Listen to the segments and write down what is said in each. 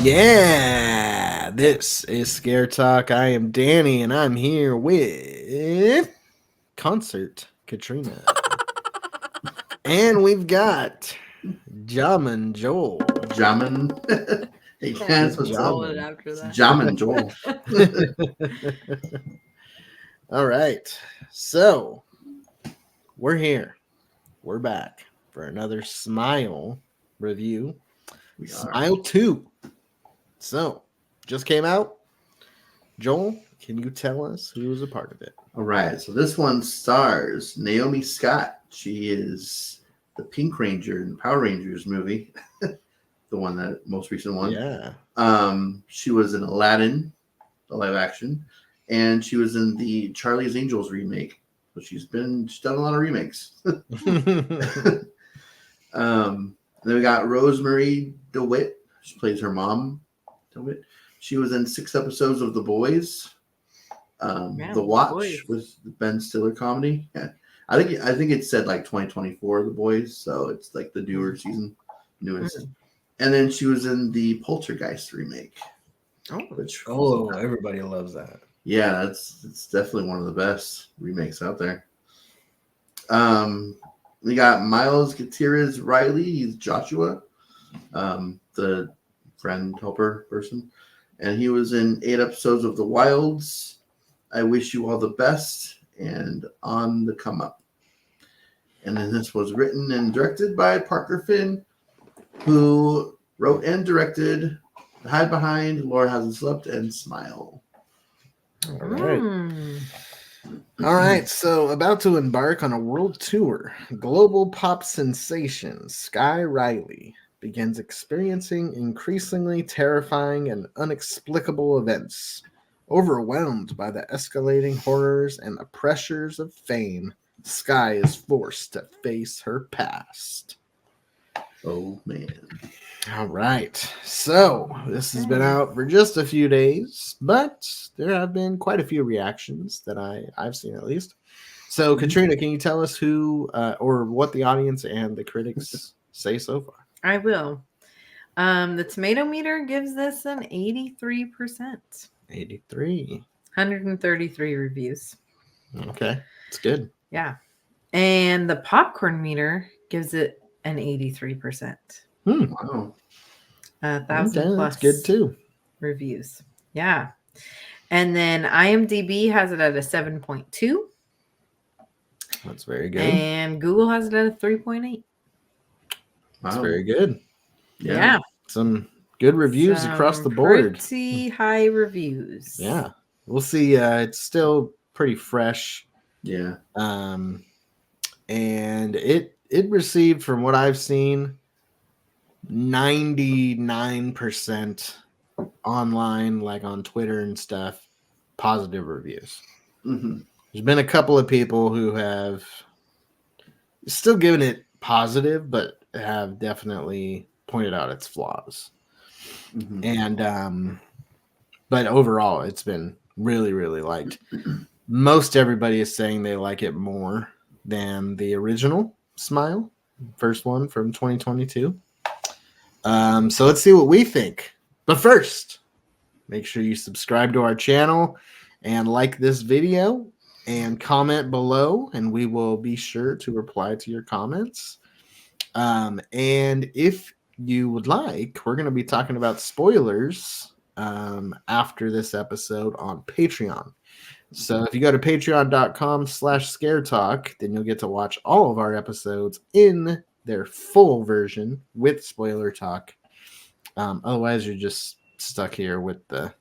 Yeah, this is Scare Talk. I am Danny, and I'm here with Concert Katrina. And we've got Jamin Joel. Jamin. Hey, It's what's Jamin. up? It's Jamin Joel. All right. So, we're here. We're back for another Smile review. We are. Smile 2. So, just came out. Joel, can you tell us who was a part of it? All right. So this one stars Naomi Scott. She is the Pink Ranger in the Power Rangers movie, the one that most recent one. Yeah. She was in Aladdin, the live action, and she was in the Charlie's Angels remake. So she's done a lot of remakes. Then we got Rosemary DeWitt. She plays her mom, DeWitt. She was in 6 episodes of The Boys. The Watch was the Ben Stiller comedy. Yeah. I think it said like 2024 The Boys, so it's like the newer season, newest. And then she was in the Poltergeist remake. Everybody loves that. Yeah, it's definitely one of the best remakes out there. We got Miles Gutierrez Riley. He's Joshua, the friend helper person, and he was in 8 episodes of The Wilds, I Wish You All the Best, and On the Come Up. And then this was written and directed by Parker Finn, who wrote and directed Hide Behind, Laura Hasn't Slept, and Smile. All right. All right, so about to embark on a world tour, global pop sensation Sky Riley begins experiencing increasingly terrifying and inexplicable events. Overwhelmed by the escalating horrors and the pressures of fame, Sky is forced to face her past. Oh, man. All right. So this has been out for just a few days, but there have been quite a few reactions that I've seen at least. So Katrina, can you tell us who or what the audience and the critics say so far? I will. The tomato meter gives this an 83%. 83. 133 reviews. Okay. It's good. Yeah. And the popcorn meter gives it an 83%. Wow. 1,000 plus that's good too. reviews. Yeah. And then IMDb has it at a 7.2. That's very good. And Google has it at a 3.8. That's very good. Yeah. Some good reviews across the board. Pretty high reviews. Yeah. We'll see. It's still pretty fresh. Yeah. And it received, from what I've seen, 99% online, like on Twitter and stuff, positive reviews. Mm-hmm. There's been a couple of people who have still given it positive, but have definitely pointed out its flaws. Mm-hmm. And but overall, it's been really, really liked. Most everybody is saying they like it more than the original Smile, first one from 2022. So let's see what we think. But first, make sure you subscribe to our channel and like this video and comment below, and we will be sure to reply to your comments. And if you would like, we're going to be talking about spoilers after this episode on Patreon. So if you go to patreon.com/scaretalk, then you'll get to watch all of our episodes in their full version with spoiler talk. Otherwise, you're just stuck here with the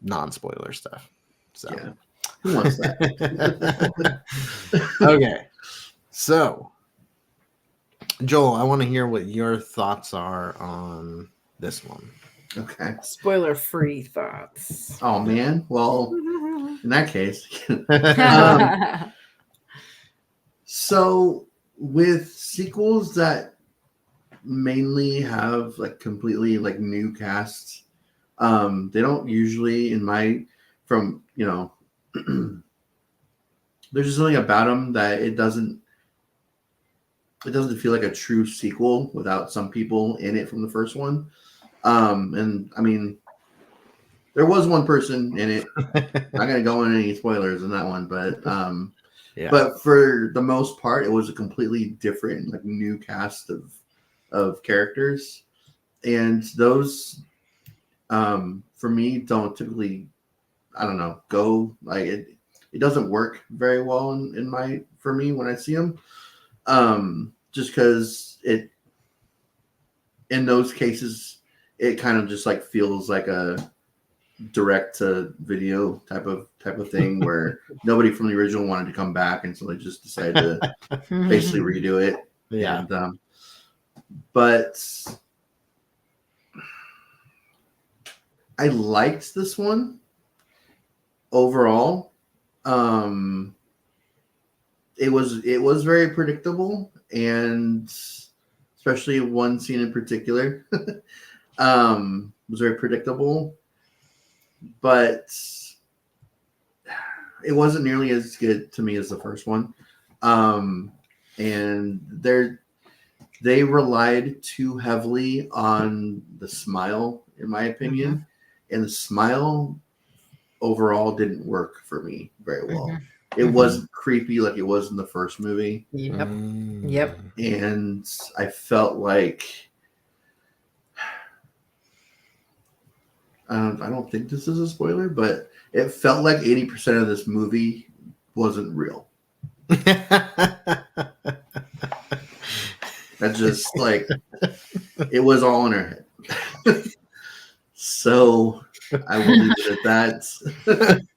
non-spoiler stuff. So yeah. Who wants that? Okay. So, Joel, I want to hear what your thoughts are on this one. Okay. Spoiler-free thoughts. Oh, man. Well, in that case. So, with sequels that mainly have like completely like new casts, they don't usually, there's just something about them that it doesn't feel like a true sequel without some people in it from the first one. And I mean, there was one person in it. Not gonna go into any spoilers in that one, but Yeah. but for the most part, it was a completely different, like, new cast of characters, and those, for me, don't typically, I don't know, go like it. It doesn't work very well for me when I see them, just because it, in those cases, it kind of just like feels like a direct to video type of thing where nobody from the original wanted to come back, and so they just decided to basically redo it. Yeah. And but I liked this one overall. It was very predictable, and especially one scene in particular was very predictable, but it wasn't nearly as good to me as the first one. And they relied too heavily on the smile, in my opinion, and the smile overall didn't work for me very well. It wasn't creepy like it was in the first movie. Yep. And I felt like, I don't think this is a spoiler, but it felt like 80% of this movie wasn't real. That's just like, it was all in her head. So I will leave it at that.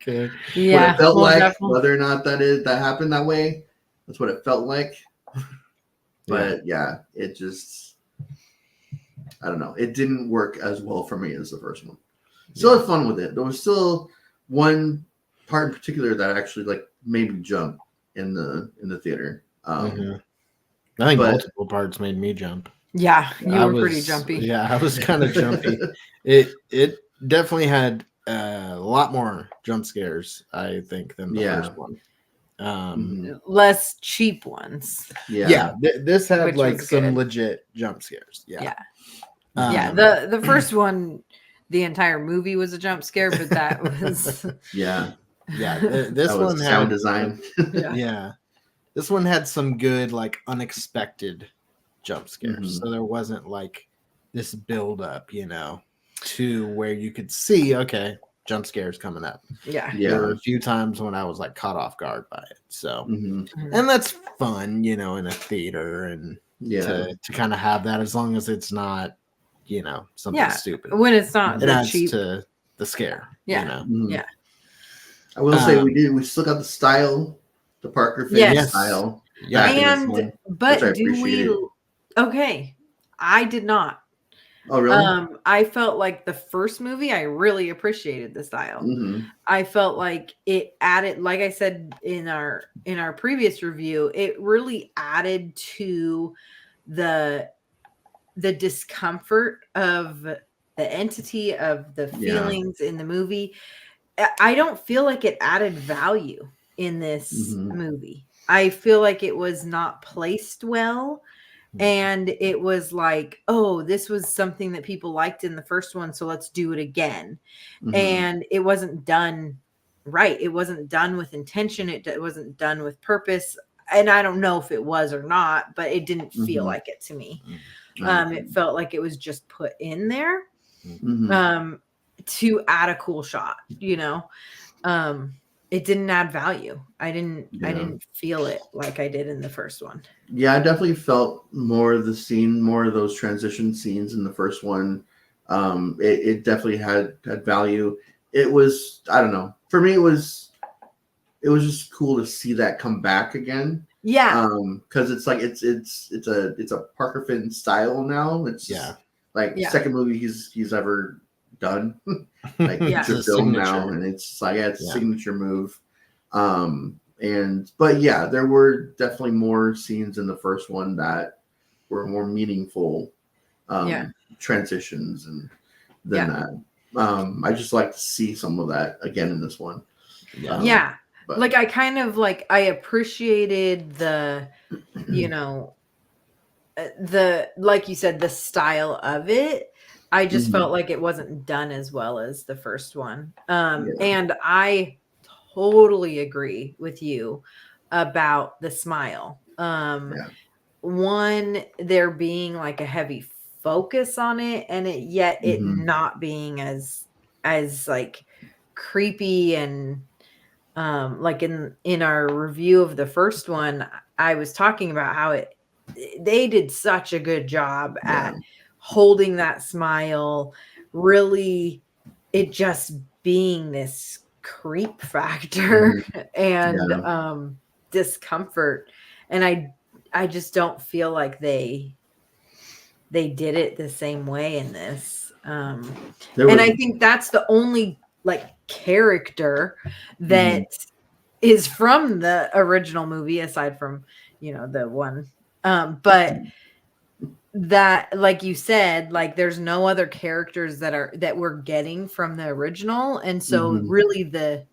Okay. Yeah. What it felt well, like, definitely. whether or not that happened that way, that's what it felt like. But yeah, it just, I don't know. It didn't work as well for me as the first one. Still had fun with it. There was still one part in particular that actually like made me jump in the theater. I think multiple parts made me jump. Yeah, you I were was pretty jumpy. Yeah, I was kind of jumpy. It definitely had a lot more jump scares, I think, than the first one. Less cheap ones. Yeah. This had Which like was some good. legit jump scares. Yeah. Yeah. The first one, the entire movie was a jump scare, but that was Yeah. This That was one sound had design. yeah. This one had some good, like, unexpected jump scares. So there wasn't like this build up, to where you could see, okay, jump scares coming up. Yeah. There were a few times when I was like caught off guard by it. So Mhm. and that's fun, in a theater, and to kind of have that, as long as it's not, something stupid. When it's not It the adds cheap. to the scare. Yeah. Mhm. I will say we still got the style, the Parker Finn style. Yeah. back in this one, But which I do we? appreciated. Okay, I did not. Oh, really? I felt like the first movie, I really appreciated the style. I felt like it added, like I said in our previous review, it really added to the discomfort of the entity, of the feelings in the movie. I don't feel like it added value in this movie. I feel like it was not placed well. And it was like, oh, this was something that people liked in the first one, so let's do it again. And it wasn't done right. It wasn't done with intention. It wasn't done with purpose. And I don't know if it was or not, but it didn't feel like it to me. It felt like it was just put in there to add a cool shot, it didn't add value. I didn't feel it like I did in the first one. Yeah, I definitely felt more of those transition scenes in the first one. It definitely had value. It was, I don't know. For me, it was just cool to see that come back again. Yeah. Because it's like it's a Parker Finn style now. It's second movie he's ever done. Like feature film now, and it's like it's a signature move. But there were definitely more scenes in the first one that were more meaningful transitions than that. I just like to see some of that again in this one. But like I kind of like, I appreciated the the, like you said, the style of it. I just felt like it wasn't done as well as the first one. Yeah. And I totally agree with you about the smile. One, there being like a heavy focus on it, and yet it not being as like creepy and like in our review of the first one, I was talking about how they did such a good job at holding that smile, really it just being this creep factor and discomfort. And I just don't feel like they did it the same way in this. And I think that's the only like character that is from the original movie, aside from, you know, the one. But that, like you said, like there's no other characters that we're getting from the original. And so really the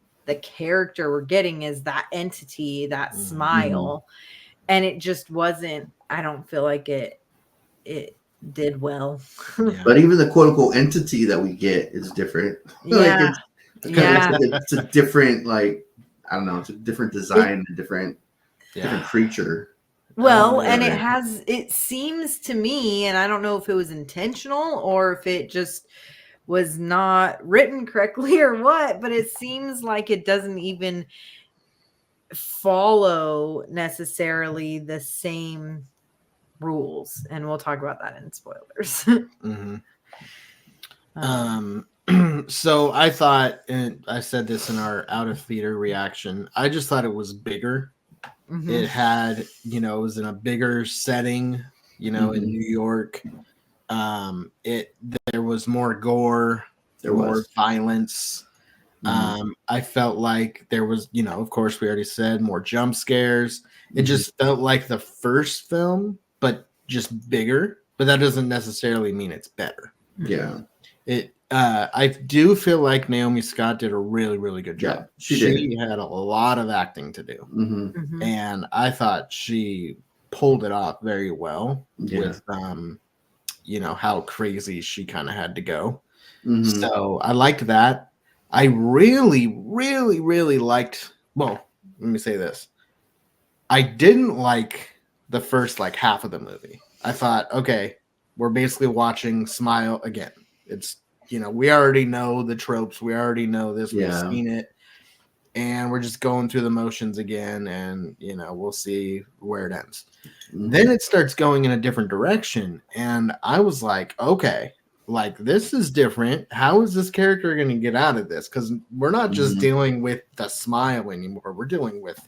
character we're getting is that entity, that smile. And it just wasn't, I don't feel like it did well. But even the quote unquote entity that we get is different. Like it's a different, like, I don't know, it's a different design, a different creature. Well, and it seems to me, and I don't know if it was intentional or if it just was not written correctly or what, but it seems like it doesn't even follow necessarily the same rules. And we'll talk about that in spoilers. So I thought, and I said this in our out of theater reaction, I just thought it was bigger. It had, you know, it was in a bigger setting, you know, in New York. There was more gore, more violence. I felt like there was, you know, of course, we already said more jump scares. It just felt like the first film, but just bigger. But that doesn't necessarily mean it's better. Yeah. I do feel like Naomi Scott did a really, really good job. Yeah, she had a lot of acting to do. And I thought she pulled it off very well with, you know, how crazy she kind of had to go. So I liked that. I really, really, really liked, well, let me say this. I didn't like the first like half of the movie. I thought, okay, we're basically watching Smile again. It's, you know, we already know the tropes. We already know this. We've seen it. And we're just going through the motions again. And, you know, we'll see where it ends. Then it starts going in a different direction. And I was like, okay, like this is different. How is this character going to get out of this? Because we're not just dealing with the smile anymore. We're dealing with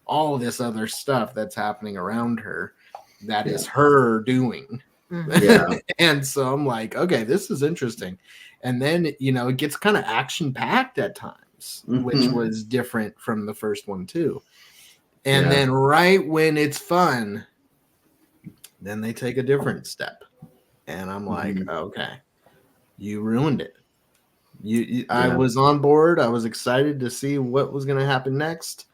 all this other stuff that's happening around her that is her doing. And so I'm like, okay, this is interesting. And then, you know, it gets kind of action packed at times, which was different from the first one too. And then right when it's fun, then they take a different step. And I'm like, okay, you ruined it. I was on board. I was excited to see what was going to happen next.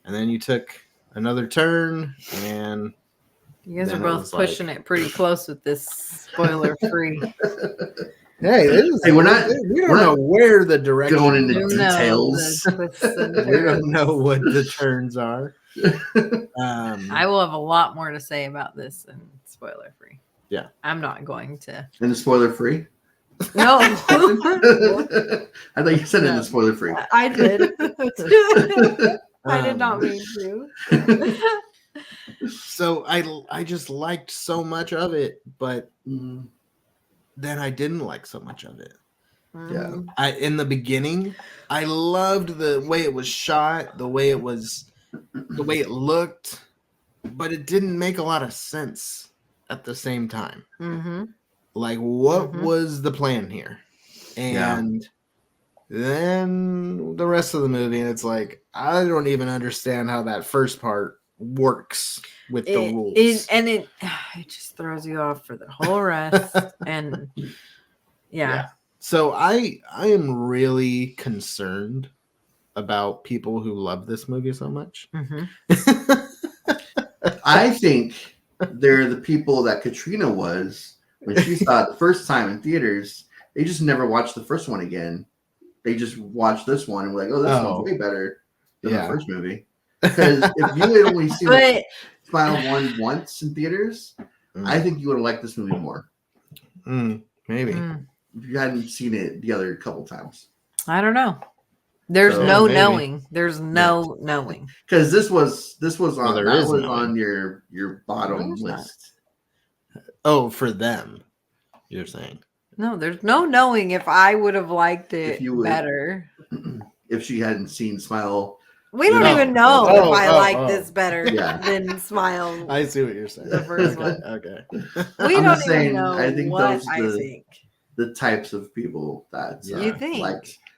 And then you took another turn, and you guys are both pushing it pretty close with this spoiler free. Hey, we don't know where the direction going into details. We don't know what the turns are. I will have a lot more to say about this in spoiler free. Yeah, I'm not going to. In the spoiler free? No. I thought you said in the spoiler free. I did. I did not mean to. So I just liked so much of it, but then I didn't like so much of it. In the beginning, I loved the way it was shot, the way it looked, but it didn't make a lot of sense at the same time. Like, what was the plan here? And then the rest of the movie, and it's like, I don't even understand how that first part works with the rules. It just throws you off for the whole rest. And so I am really concerned about people who love this movie so much. I think they're the people that Katrina was when she saw it the first time in theaters, they just never watched the first one again. They just watched this one and were like, oh, this one's way better than the first movie. Because if you had only seen Smile 1 once in theaters, I think you would have liked this movie more. Maybe. If you hadn't seen it the other couple times. I don't know. There's no knowing. There's no knowing. Because this was on your bottom list. Oh, for them, you're saying? No, there's no knowing if I would have liked it better. If she hadn't seen Smile. We don't even know if I like this better than Smile. I see what you're saying. The first one. Okay. We don't even know I think what those think. The types of people that you think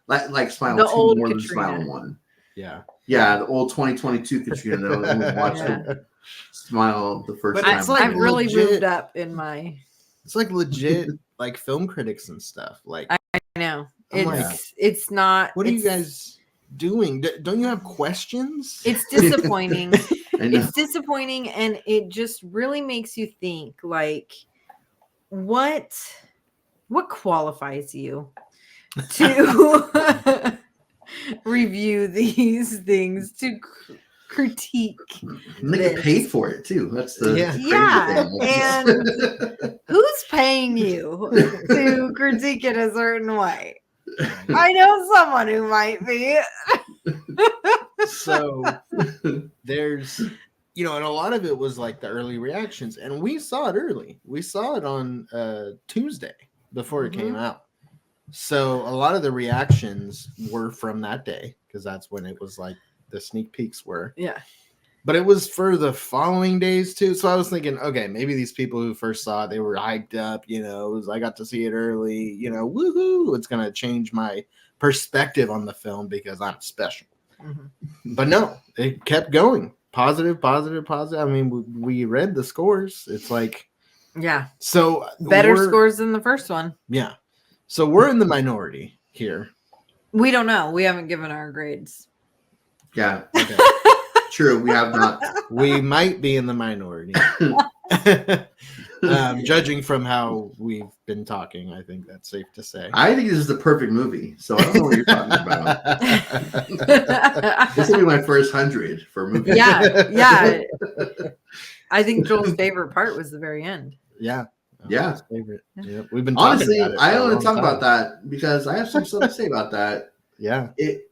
like Smile the 2 old more Katrina. than Smile 1. Yeah. Yeah, the old 2022 Katrina that watched the Smile the first time. I've really moved up in my. It's like legit, like film critics and stuff. Like I know it's not. What are you guys doing? Don't you have questions? It's disappointing. It's disappointing, and it just really makes you think. Like, what qualifies you to review these things, to critique? And they get paid for it too. That's the and who's paying you to critique it a certain way? I know someone who might be. So there's, and a lot of it was like the early reactions, and we saw it early. We saw it on Tuesday before it came out. So a lot of the reactions were from that day, because that's when it was like the sneak peeks were. Yeah. But it was for the following days too. So I was thinking, okay, maybe these people who first saw it, they were hyped up, I got to see it early, woohoo, it's going to change my perspective on the film because I'm special. But no, it kept going. Positive. I mean, we read the scores. It's like, so better scores than the first one. Yeah. So we're in the minority here. We don't know. We haven't given our grades. Yeah. Okay. True. We have not. We might be in the minority. Judging from how we've been talking, I think that's safe to say. I think this is the perfect movie. So I don't know what you're talking about. This will be my first 100 for a movie. Yeah. I think Joel's favorite part was the very end. Yeah. Yeah. Favorite. Yeah. We've been honestly, talking about it I want to talk about that because I have some stuff to say about that. Yeah. It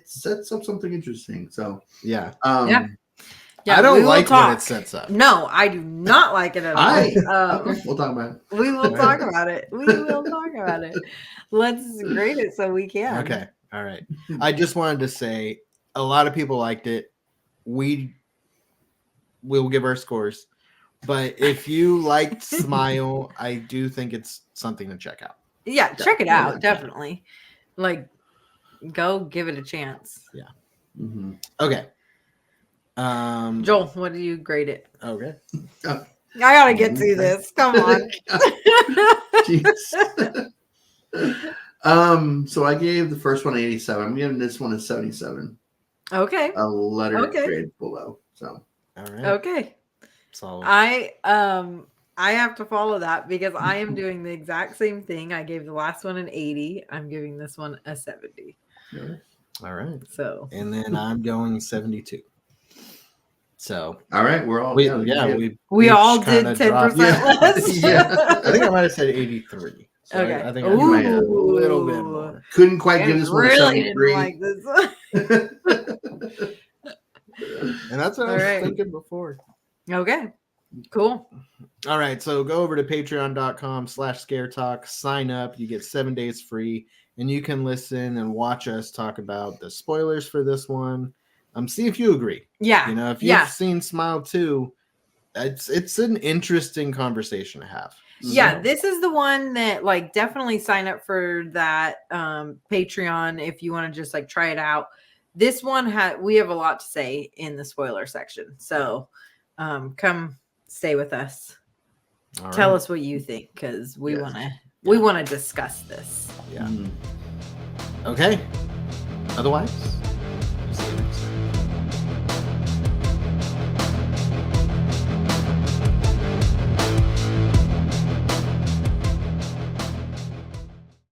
sets up something interesting. So yeah. Yeah, I don't like what it sets up. No, I do not like it at all. Okay, we'll talk about it. We will talk about it. Let's grade it so we can. Okay. All right. I just wanted to say a lot of people liked it. We will give our scores. But if you liked Smile, I do think it's something to check out. Yeah, check it out. Definitely. Like, go give it a chance. Yeah. Okay. Joel, what do you grade it? Okay. I gotta get to this. Come on. So I gave the first one 87. I'm giving this one a 77. Okay. A letter grade below. So all right. Okay. So I have to follow that because I am doing the exact same thing. I gave the last one an 80. I'm giving this one a 70. All right. So and then I'm going 72. So all right, we're all we all did 10% less. Yeah. I think I might have said 83. So okay. I think I might have a little bit more. Couldn't quite give this one a 73. Like this. And that's what I was thinking before. Okay. Cool. All right. So go over to patreon.com/scaretalk, sign up. You get 7 days free, and you can listen and watch us talk about the spoilers for this one. See if you agree. Yeah. If you've seen Smile 2, it's an interesting conversation to have. Yeah, this is the one that definitely sign up for that Patreon if you want to just try it out. This one we have a lot to say in the spoiler section. So come stay with us. Tell us what you think because we want to discuss this. Yeah. Okay. Otherwise